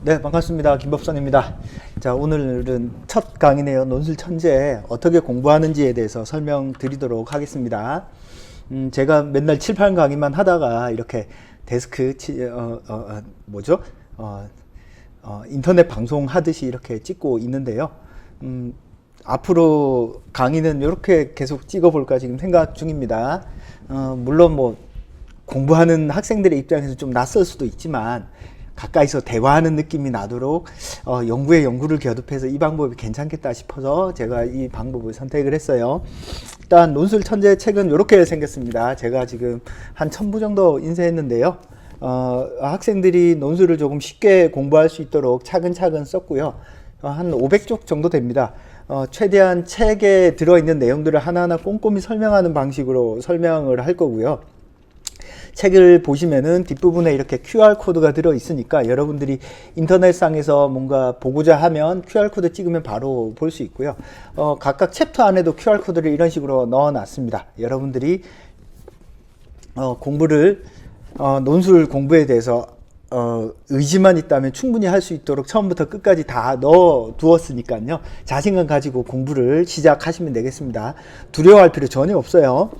네, 반갑습니다. 김법선입니다. 자, 오늘은 첫 강의네요. 논술천재 어떻게 공부하는지에 대해서 설명드리도록 하겠습니다. 제가 맨날 7, 8 강의만 하다가 이렇게 데스크, 인터넷 방송 하듯이 이렇게 찍고 있는데요. 앞으로 강의는 이렇게 계속 찍어볼까 지금 생각 중입니다. 물론 뭐 공부하는 학생들의 입장에서 좀 낯설 수도 있지만 가까이서 대화하는 느낌이 나도록 연구에 연구를 겨룹해서 이 방법이 괜찮겠다 싶어서 제가 이 방법을 선택을 했어요. 일단 논술천재 책은 이렇게 생겼습니다. 제가 지금 한 1000부 정도 인쇄했는데요. 학생들이 논술을 조금 쉽게 공부할 수 있도록 차근차근 썼고요. 한 500쪽 정도 됩니다. 최대한 책에 들어있는 내용들을 하나하나 꼼꼼히 설명하는 방식으로 설명을 할 거고요. 책을 보시면은 뒷부분에 이렇게 QR코드가 들어 있으니까 여러분들이 인터넷상에서 뭔가 보고자 하면 QR코드 찍으면 바로 볼 수 있고요. 각각 챕터 안에도 QR코드를 이런 식으로 넣어 놨습니다. 여러분들이 논술 공부에 대해서 의지만 있다면 충분히 할 수 있도록 처음부터 끝까지 다 넣어 두었으니까요. 자신감 가지고 공부를 시작하시면 되겠습니다. 두려워할 필요 전혀 없어요.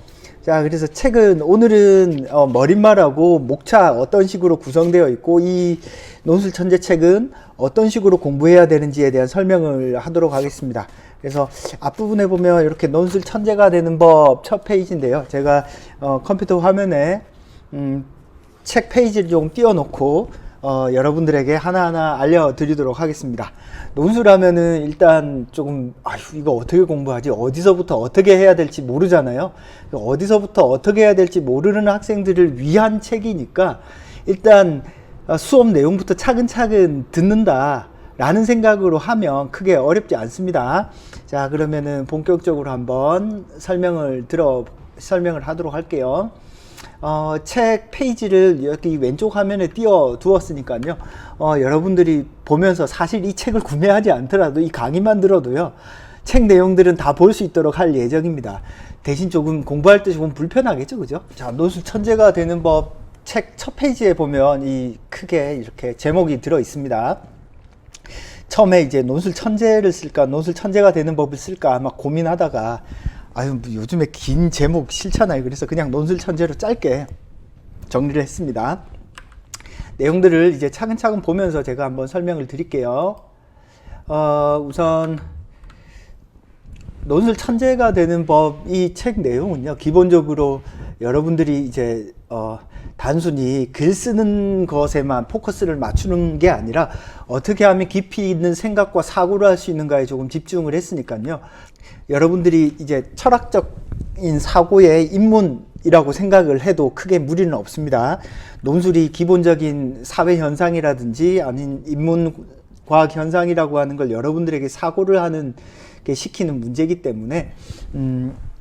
자, 그래서 책은 오늘은 머릿말하고 목차 어떤 식으로 구성되어 있고 이 논술천재 책은 어떤 식으로 공부해야 되는지에 대한 설명을 하도록 하겠습니다. 그래서 앞부분에 보면 이렇게 논술천재가 되는 법 첫 페이지인데요. 제가 컴퓨터 화면에 책 페이지를 좀 띄워놓고 여러분들에게 하나하나 알려드리도록 하겠습니다. 논술하면은 일단 조금 이거 어떻게 공부하지? 어디서부터 어떻게 해야 될지 모르잖아요. 어디서부터 어떻게 해야 될지 모르는 학생들을 위한 책이니까 일단 수업 내용부터 차근차근 듣는다 라는 생각으로 하면 크게 어렵지 않습니다. 자, 그러면은 본격적으로 한번 설명을 하도록 할게요. 책 페이지를 여기 왼쪽 화면에 띄워 두었으니까요. 여러분들이 보면서 사실 이 책을 구매하지 않더라도 이 강의만 들어도요. 책 내용들은 다 볼 수 있도록 할 예정입니다. 대신 조금 공부할 때 조금 불편하겠죠, 그죠? 자, 논술 천재가 되는 법 책 첫 페이지에 보면 이 크게 이렇게 제목이 들어 있습니다. 처음에 이제 논술 천재를 쓸까, 논술 천재가 되는 법을 쓸까 막 고민하다가 요즘에 긴 제목 싫잖아요. 그래서 그냥 논술천재로 짧게 정리를 했습니다. 내용들을 이제 차근차근 보면서 제가 한번 설명을 드릴게요. 우선 논술천재가 되는 법 이 책 내용은요. 기본적으로 여러분들이 이제 단순히 글 쓰는 것에만 포커스를 맞추는 게 아니라 어떻게 하면 깊이 있는 생각과 사고를 할 수 있는가에 조금 집중을 했으니까요. 여러분들이 이제 철학적인 사고의 입문이라고 생각을 해도 크게 무리는 없습니다. 논술이 기본적인 사회 현상이라든지 아닌 인문 과학 현상이라고 하는 걸 여러분들에게 사고를 하는 게 시키는 문제이기 때문에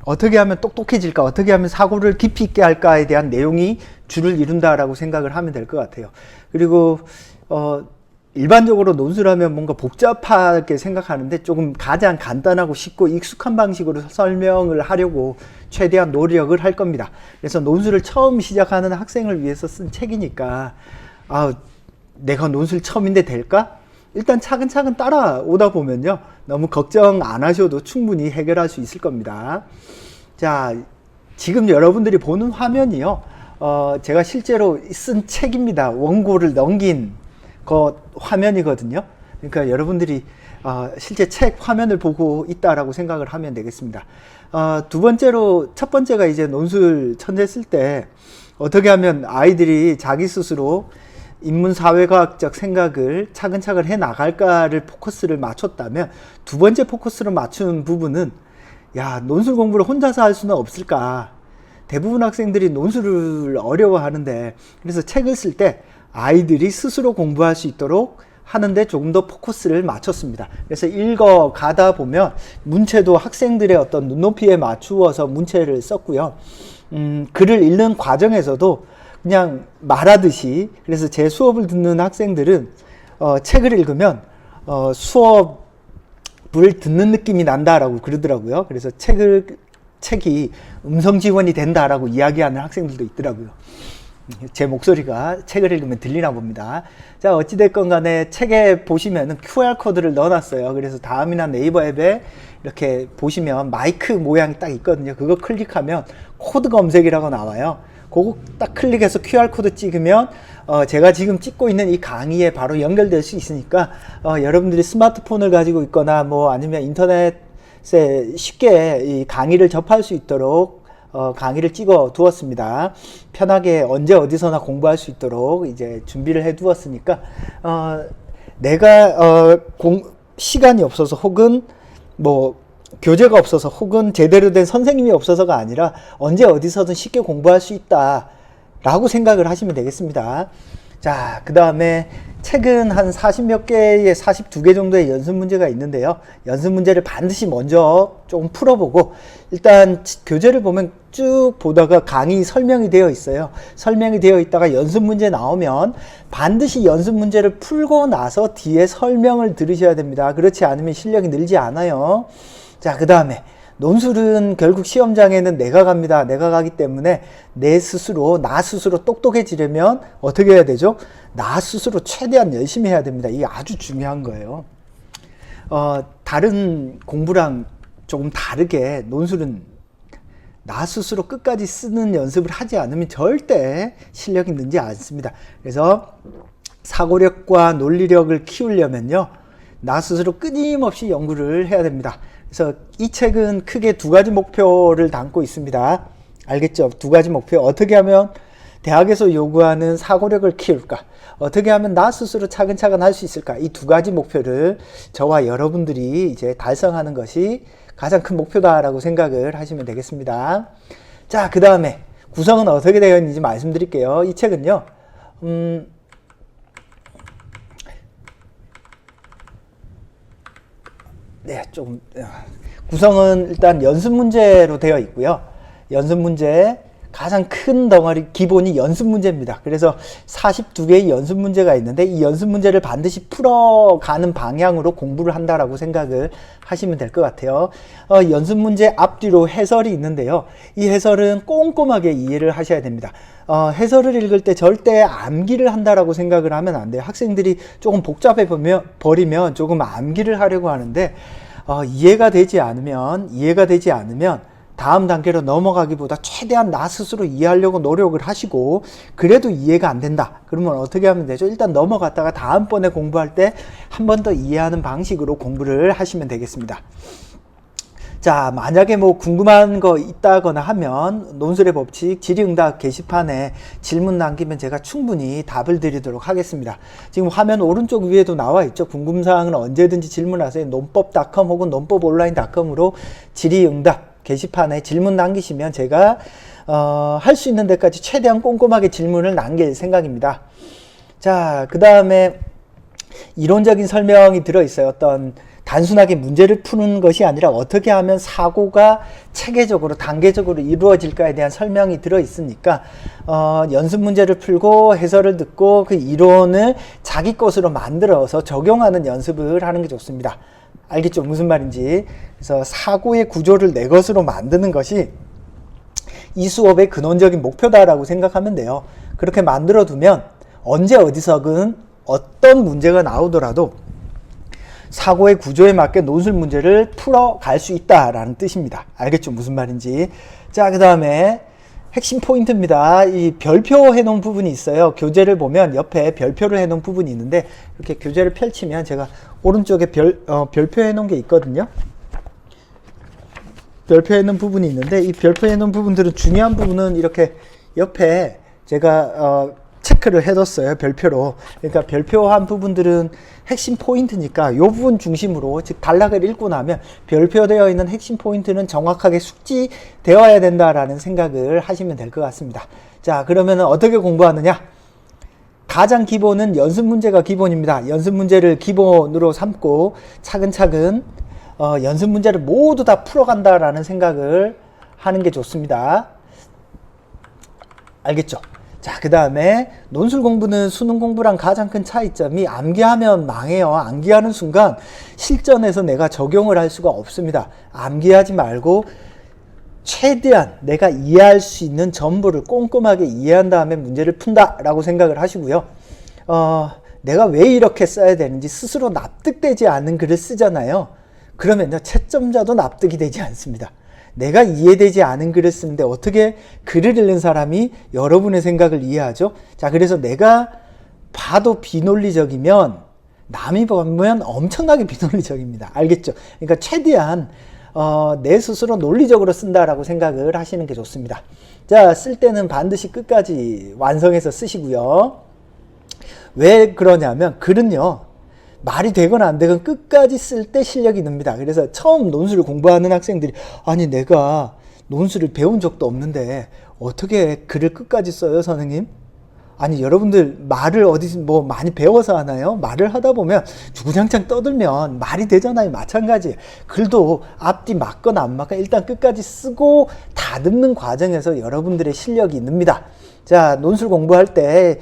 어떻게 하면 똑똑해질까, 어떻게 하면 사고를 깊이 있게 할까에 대한 내용이 주를 이룬다라고 생각을 하면 될 것 같아요. 그리고 일반적으로 논술하면 뭔가 복잡하게 생각하는데 조금 가장 간단하고 쉽고 익숙한 방식으로 설명을 하려고 최대한 노력을 할 겁니다. 그래서 논술을 처음 시작하는 학생을 위해서 쓴 책이니까 내가 논술 처음인데 될까? 일단 차근차근 따라오다 보면요. 너무 걱정 안 하셔도 충분히 해결할 수 있을 겁니다. 자, 지금 여러분들이 보는 화면이요. 제가 실제로 쓴 책입니다. 원고를 넘긴 그 화면이거든요. 그러니까 여러분들이 실제 책 화면을 보고 있다라고 생각을 하면 되겠습니다. 첫 번째가 이제 논술 천재 쓸 때 어떻게 하면 아이들이 자기 스스로 인문사회과학적 생각을 차근차근 해 나갈까를 포커스를 맞췄다면 두 번째 포커스를 맞춘 부분은 논술 공부를 혼자서 할 수는 없을까. 대부분 학생들이 논술을 어려워하는데 그래서 책을 쓸 때 아이들이 스스로 공부할 수 있도록 하는데 조금 더 포커스를 맞췄습니다. 그래서 읽어가다 보면 문체도 학생들의 어떤 눈높이에 맞추어서 문체를 썼고요. 글을 읽는 과정에서도 그냥 말하듯이, 그래서 제 수업을 듣는 학생들은 책을 읽으면 수업을 듣는 느낌이 난다라고 그러더라고요. 그래서 책이 음성 지원이 된다라고 이야기하는 학생들도 있더라고요. 제 목소리가 책을 읽으면 들리나 봅니다. 자, 어찌됐건 간에 책에 보시면은 QR코드를 넣어놨어요. 그래서 다음이나 네이버 앱에 이렇게 보시면 마이크 모양이 딱 있거든요. 그거 클릭하면 코드 검색이라고 나와요. 그거 딱 클릭해서 QR코드 찍으면 제가 지금 찍고 있는 이 강의에 바로 연결될 수 있으니까 여러분들이 스마트폰을 가지고 있거나 뭐 아니면 인터넷에 쉽게 이 강의를 접할 수 있도록 강의를 찍어 두었습니다. 편하게 언제 어디서나 공부할 수 있도록 이제 준비를 해 두었으니까 내가 시간이 없어서 혹은 뭐 교재가 없어서 혹은 제대로 된 선생님이 없어서가 아니라 언제 어디서든 쉽게 공부할 수 있다 라고 생각을 하시면 되겠습니다. 자, 그 다음에 책은 한 40몇 개의 42개 정도의 연습 문제가 있는데요. 연습 문제를 반드시 먼저 조금 풀어보고 일단 교재를 보면 쭉 보다가 강의 설명이 되어 있어요. 설명이 되어 있다가 연습 문제 나오면 반드시 연습 문제를 풀고 나서 뒤에 설명을 들으셔야 됩니다. 그렇지 않으면 실력이 늘지 않아요. 자, 그 다음에 논술은 결국 시험장에는 내가 갑니다. 내가 가기 때문에 나 스스로 똑똑해지려면 어떻게 해야 되죠? 나 스스로 최대한 열심히 해야 됩니다. 이게 아주 중요한 거예요. 다른 공부랑 조금 다르게 논술은 나 스스로 끝까지 쓰는 연습을 하지 않으면 절대 실력이 늘지 않습니다. 그래서 사고력과 논리력을 키우려면요, 나 스스로 끊임없이 연구를 해야 됩니다. 그래서 이 책은 크게 두 가지 목표를 담고 있습니다. 알겠죠? 두 가지 목표. 어떻게 하면 대학에서 요구하는 사고력을 키울까? 어떻게 하면 나 스스로 차근차근 할 수 있을까? 이 두 가지 목표를 저와 여러분들이 이제 달성하는 것이 가장 큰 목표다라고 생각을 하시면 되겠습니다. 자, 그 다음에 구성은 어떻게 되어 있는지 말씀드릴게요. 이 책은요, 구성은 일단 연습 문제로 되어 있고요. 연습 문제 가장 큰 덩어리 기본이 연습 문제입니다. 그래서 42개의 연습 문제가 있는데 이 연습 문제를 반드시 풀어가는 방향으로 공부를 한다라고 생각을 하시면 될 것 같아요. 연습 문제 앞뒤로 해설이 있는데요. 이 해설은 꼼꼼하게 이해를 하셔야 됩니다. 해설을 읽을 때 절대 암기를 한다라고 생각을 하면 안 돼요. 학생들이 조금 복잡해 버리면 조금 암기를 하려고 하는데 이해가 되지 않으면 다음 단계로 넘어가기보다 최대한 나 스스로 이해하려고 노력을 하시고 그래도 이해가 안 된다. 그러면 어떻게 하면 되죠? 일단 넘어갔다가 다음번에 공부할 때 한 번 더 이해하는 방식으로 공부를 하시면 되겠습니다. 자, 만약에 뭐 궁금한 거 있다거나 하면 논술의 법칙 질의응답 게시판에 질문 남기면 제가 충분히 답을 드리도록 하겠습니다. 지금 화면 오른쪽 위에도 나와 있죠. 궁금사항은 언제든지 질문하세요. 논법.com 혹은 논법온라인.com으로 질의응답 게시판에 질문 남기시면 제가 할 수 있는 데까지 최대한 꼼꼼하게 질문을 남길 생각입니다. 자, 그 다음에 이론적인 설명이 들어있어요. 어떤 단순하게 문제를 푸는 것이 아니라 어떻게 하면 사고가 체계적으로 단계적으로 이루어질까에 대한 설명이 들어있으니까 연습 문제를 풀고 해설을 듣고 그 이론을 자기 것으로 만들어서 적용하는 연습을 하는 게 좋습니다. 알겠죠? 무슨 말인지. 그래서 사고의 구조를 내 것으로 만드는 것이 이 수업의 근원적인 목표다라고 생각하면 돼요. 그렇게 만들어 두면 언제 어디서든 어떤 문제가 나오더라도 사고의 구조에 맞게 논술 문제를 풀어갈 수 있다라는 뜻입니다. 알겠죠? 무슨 말인지. 자, 그 다음에 핵심 포인트입니다. 이 별표 해놓은 부분이 있어요. 교재를 보면 옆에 별표를 해놓은 부분이 있는데 이렇게 교재를 펼치면 제가 오른쪽에 별표 해놓은 게 있거든요. 별표 해놓은 부분이 있는데 이 별표 해놓은 부분들은 중요한 부분은 이렇게 옆에 제가 체크를 해뒀어요. 별표로. 그러니까 별표한 부분들은 핵심 포인트니까 이 부분 중심으로, 즉 단락을 읽고 나면 별표되어 있는 핵심 포인트는 정확하게 숙지되어야 된다라는 생각을 하시면 될 것 같습니다. 자, 그러면 어떻게 공부하느냐? 가장 기본은 연습 문제가 기본입니다. 연습 문제를 기본으로 삼고 차근차근 연습 문제를 모두 다 풀어간다라는 생각을 하는 게 좋습니다. 알겠죠? 자, 그 다음에 논술 공부는 수능 공부랑 가장 큰 차이점이 암기하면 망해요. 암기하는 순간 실전에서 내가 적용을 할 수가 없습니다. 암기하지 말고 최대한 내가 이해할 수 있는 전부를 꼼꼼하게 이해한 다음에 문제를 푼다라고 생각을 하시고요. 내가 왜 이렇게 써야 되는지 스스로 납득되지 않는 글을 쓰잖아요. 그러면요, 채점자도 납득이 되지 않습니다. 내가 이해되지 않은 글을 쓰는데 어떻게 글을 읽는 사람이 여러분의 생각을 이해하죠? 자, 그래서 내가 봐도 비논리적이면 남이 보면 엄청나게 비논리적입니다. 알겠죠? 그러니까 최대한 내 스스로 논리적으로 쓴다라고 생각을 하시는 게 좋습니다. 자, 쓸 때는 반드시 끝까지 완성해서 쓰시고요. 왜 그러냐면 글은요, 말이 되건 안 되건 끝까지 쓸 때 실력이 늡니다. 그래서 처음 논술을 공부하는 학생들이 아니 내가 논술을 배운 적도 없는데 어떻게 글을 끝까지 써요, 선생님? 아니 여러분들 말을 어디서 뭐 많이 배워서 하나요? 말을 하다 보면 주구장창 떠들면 말이 되잖아요. 마찬가지예요. 글도 앞뒤 맞거나 안 맞거나 일단 끝까지 쓰고 다듬는 과정에서 여러분들의 실력이 늡니다. 자, 논술 공부할 때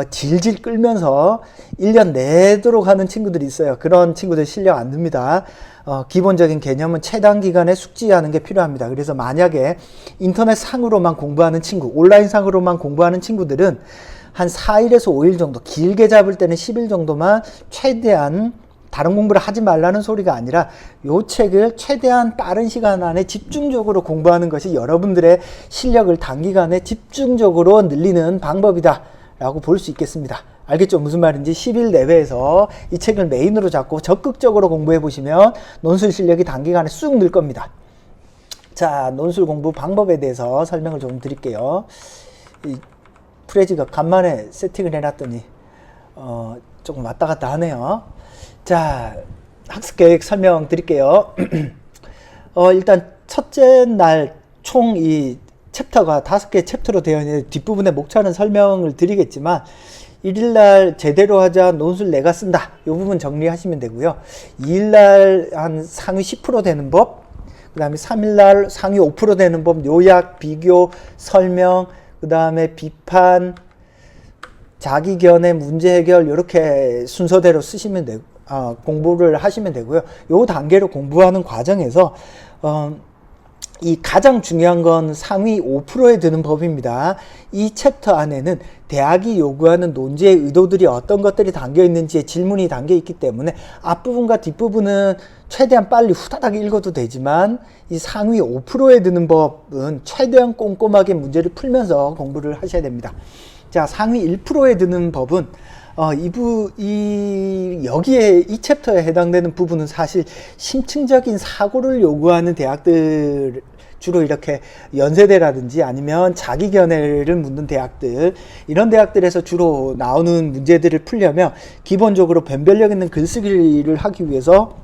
질질 끌면서 1년 내도록 하는 친구들이 있어요. 그런 친구들 실력 안 늡니다. 기본적인 개념은 최단 기간에 숙지하는 게 필요합니다. 그래서 만약에 인터넷 상으로만 공부하는 친구, 온라인 상으로만 공부하는 친구들은 한 4일에서 5일 정도, 길게 잡을 때는 10일 정도만 최대한 다른 공부를 하지 말라는 소리가 아니라 요 책을 최대한 빠른 시간 안에 집중적으로 공부하는 것이 여러분들의 실력을 단기간에 집중적으로 늘리는 방법이다 라고 볼 수 있겠습니다. 알겠죠? 무슨 말인지 10일 내외에서 이 책을 메인으로 잡고 적극적으로 공부해 보시면 논술 실력이 단기간에 쑥 늘 겁니다. 자, 논술 공부 방법에 대해서 설명을 좀 드릴게요. 이 프레지가 간만에 세팅을 해놨더니 조금 왔다 갔다 하네요. 자, 학습 계획 설명 드릴게요. 일단 첫째 날 총 이 챕터가 5개 챕터로 되어 있는데 뒷부분에 목차는 설명을 드리겠지만 1일날 제대로 하자, 논술 내가 쓴다, 이 부분 정리하시면 되고요. 2일날 한 상위 10% 되는 법, 그 다음에 3일날 상위 5% 되는 법, 요약, 비교, 설명, 그 다음에 비판, 자기 견해, 문제 해결, 이렇게 순서대로 쓰시면 되고 공부를 하시면 되고요. 요 단계로 공부하는 과정에서 이 가장 중요한 건 상위 5%에 드는 법입니다. 이 챕터 안에는 대학이 요구하는 논지의 의도들이 어떤 것들이 담겨 있는지의 질문이 담겨 있기 때문에 앞부분과 뒷부분은 최대한 빨리 후다닥 읽어도 되지만 이 상위 5%에 드는 법은 최대한 꼼꼼하게 문제를 풀면서 공부를 하셔야 됩니다. 자, 상위 1%에 드는 법은 여기에 이 챕터에 해당되는 부분은 사실 심층적인 사고를 요구하는 대학들, 주로 이렇게 연세대라든지 아니면 자기 견해를 묻는 대학들, 이런 대학들에서 주로 나오는 문제들을 풀려면 기본적으로 변별력 있는 글쓰기를 하기 위해서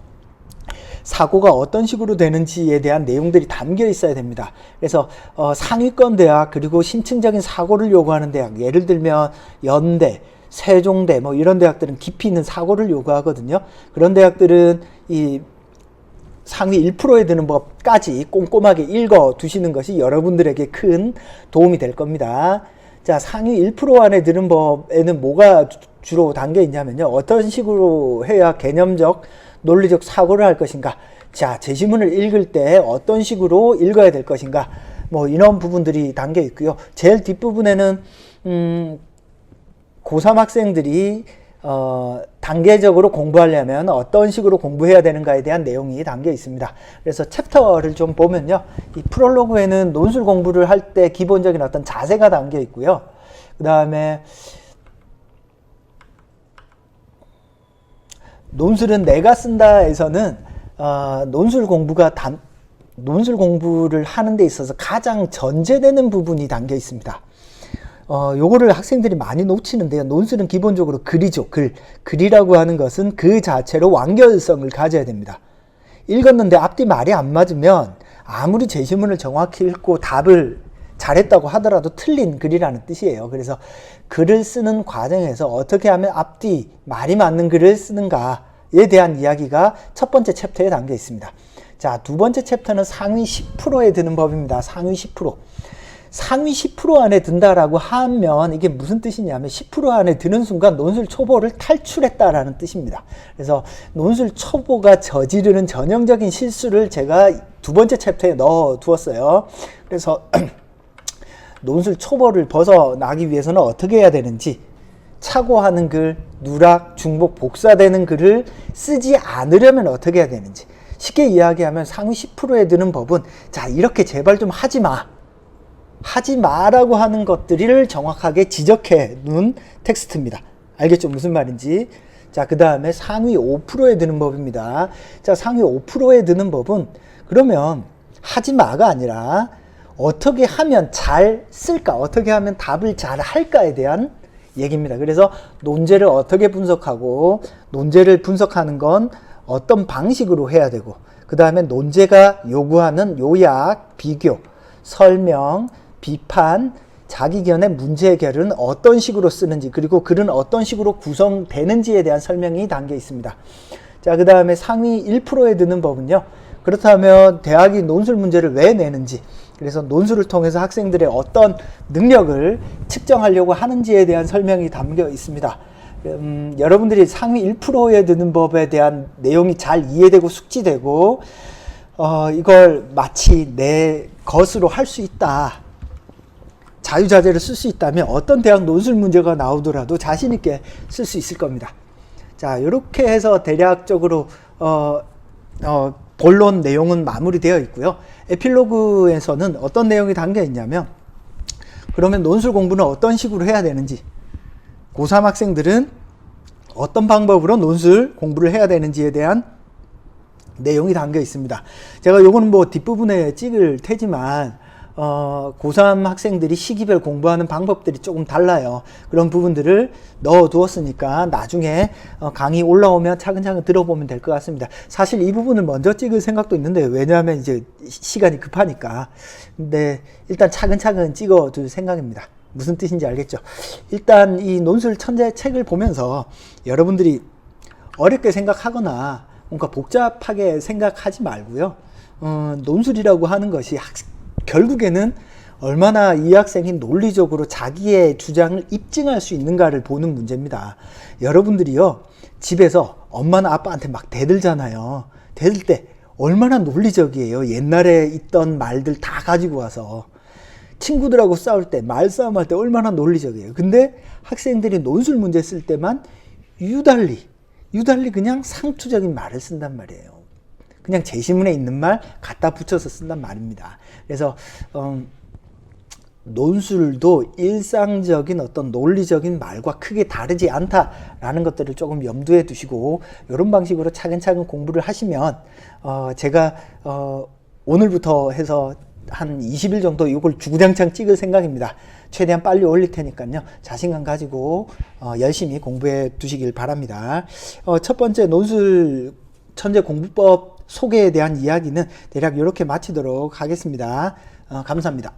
사고가 어떤 식으로 되는지에 대한 내용들이 담겨 있어야 됩니다. 그래서 상위권 대학, 그리고 심층적인 사고를 요구하는 대학, 예를 들면 연대, 세종대, 뭐 이런 대학들은 깊이 있는 사고를 요구하거든요. 그런 대학들은 이 상위 1%에 드는 법까지 꼼꼼하게 읽어 두시는 것이 여러분들에게 큰 도움이 될 겁니다. 자, 상위 1% 안에 드는 법에는 뭐가 주로 담겨 있냐면요, 어떤 식으로 해야 개념적, 논리적 사고를 할 것인가, 자, 제시문을 읽을 때 어떤 식으로 읽어야 될 것인가, 뭐 이런 부분들이 담겨 있고요. 제일 뒷부분에는 고3 학생들이 단계적으로 공부하려면 어떤 식으로 공부해야 되는가에 대한 내용이 담겨 있습니다. 그래서 챕터를 좀 보면요, 이 프롤로그에는 논술 공부를 할 때 기본적인 어떤 자세가 담겨 있고요. 그 다음에 논술은 내가 쓴다에서는 논술 공부를 하는 데 있어서 가장 전제되는 부분이 담겨 있습니다. 요거를 학생들이 많이 놓치는데요. 논술은 기본적으로 글이죠. 글이라고 하는 것은 그 자체로 완결성을 가져야 됩니다. 읽었는데 앞뒤 말이 안 맞으면 아무리 제시문을 정확히 읽고 답을 잘했다고 하더라도 틀린 글이라는 뜻이에요. 그래서 글을 쓰는 과정에서 어떻게 하면 앞뒤 말이 맞는 글을 쓰는가에 대한 이야기가 첫 번째 챕터에 담겨 있습니다. 자, 두 번째 챕터는 상위 10%에 드는 법입니다. 상위 10%. 상위 10% 안에 든다라고 하면 이게 무슨 뜻이냐면 10% 안에 드는 순간 논술 초보를 탈출했다라는 뜻입니다. 그래서 논술 초보가 저지르는 전형적인 실수를 제가 두 번째 챕터에 넣어 두었어요. 그래서 논술 초보를 벗어나기 위해서는 어떻게 해야 되는지, 착오하는 글, 누락, 중복, 복사되는 글을 쓰지 않으려면 어떻게 해야 되는지, 쉽게 이야기하면 상위 10%에 드는 법은 자 이렇게 제발 좀 하지 마, 하지 마라고 하는 것들을 정확하게 지적해 놓은 텍스트입니다. 알겠죠? 무슨 말인지. 자, 그 다음에 상위 5%에 드는 법입니다. 자, 상위 5%에 드는 법은 그러면 하지 마가 아니라 어떻게 하면 잘 쓸까, 어떻게 하면 답을 잘 할까에 대한 얘기입니다. 그래서 논제를 어떻게 분석하고, 논제를 분석하는 건 어떤 방식으로 해야 되고, 그 다음에 논제가 요구하는 요약, 비교, 설명, 비판, 자기견의 문제 해결은 어떤 식으로 쓰는지, 그리고 글은 어떤 식으로 구성되는지에 대한 설명이 담겨 있습니다. 자, 그 다음에 상위 1%에 드는 법은요, 그렇다면 대학이 논술 문제를 왜 내는지, 그래서 논술을 통해서 학생들의 어떤 능력을 측정하려고 하는지에 대한 설명이 담겨 있습니다. 여러분들이 상위 1%에 드는 법에 대한 내용이 잘 이해되고 숙지되고 이걸 마치 내 것으로 할 수 있다, 자유자재를 쓸 수 있다면 어떤 대학 논술 문제가 나오더라도 자신 있게 쓸 수 있을 겁니다. 자, 이렇게 해서 대략적으로 본론 내용은 마무리되어 있고요. 에필로그에서는 어떤 내용이 담겨 있냐면, 그러면 논술 공부는 어떤 식으로 해야 되는지, 고3 학생들은 어떤 방법으로 논술 공부를 해야 되는지에 대한 내용이 담겨 있습니다. 제가 요거는 뭐 뒷부분에 찍을 테지만 고3 학생들이 시기별 공부하는 방법들이 조금 달라요. 그런 부분들을 넣어 두었으니까 나중에 강의 올라오면 차근차근 들어보면 될 것 같습니다. 사실 이 부분을 먼저 찍을 생각도 있는데, 왜냐하면 이제 시간이 급하니까. 근데 일단 차근차근 찍어 둘 생각입니다. 무슨 뜻인지 알겠죠? 일단 이 논술 천재 책을 보면서 여러분들이 어렵게 생각하거나 뭔가 복잡하게 생각하지 말고요. 논술이라고 하는 것이 결국에는 얼마나 이 학생이 논리적으로 자기의 주장을 입증할 수 있는가를 보는 문제입니다. 여러분들이요, 집에서 엄마나 아빠한테 막 대들잖아요. 대들 때 얼마나 논리적이에요. 옛날에 있던 말들 다 가지고 와서. 친구들하고 싸울 때, 말싸움할 때 얼마나 논리적이에요. 근데 학생들이 논술 문제 쓸 때만 유달리 그냥 상투적인 말을 쓴단 말이에요. 그냥 제시문에 있는 말 갖다 붙여서 쓴단 말입니다. 그래서 논술도 일상적인 어떤 논리적인 말과 크게 다르지 않다라는 것들을 조금 염두에 두시고, 이런 방식으로 차근차근 공부를 하시면 제가 오늘부터 해서 한 20일 정도 이걸 주구장창 찍을 생각입니다. 최대한 빨리 올릴 테니까요. 자신감 가지고 열심히 공부해 두시길 바랍니다. 첫 번째 논술 천재 공부법 소개에 대한 이야기는 대략 이렇게 마치도록 하겠습니다. 감사합니다.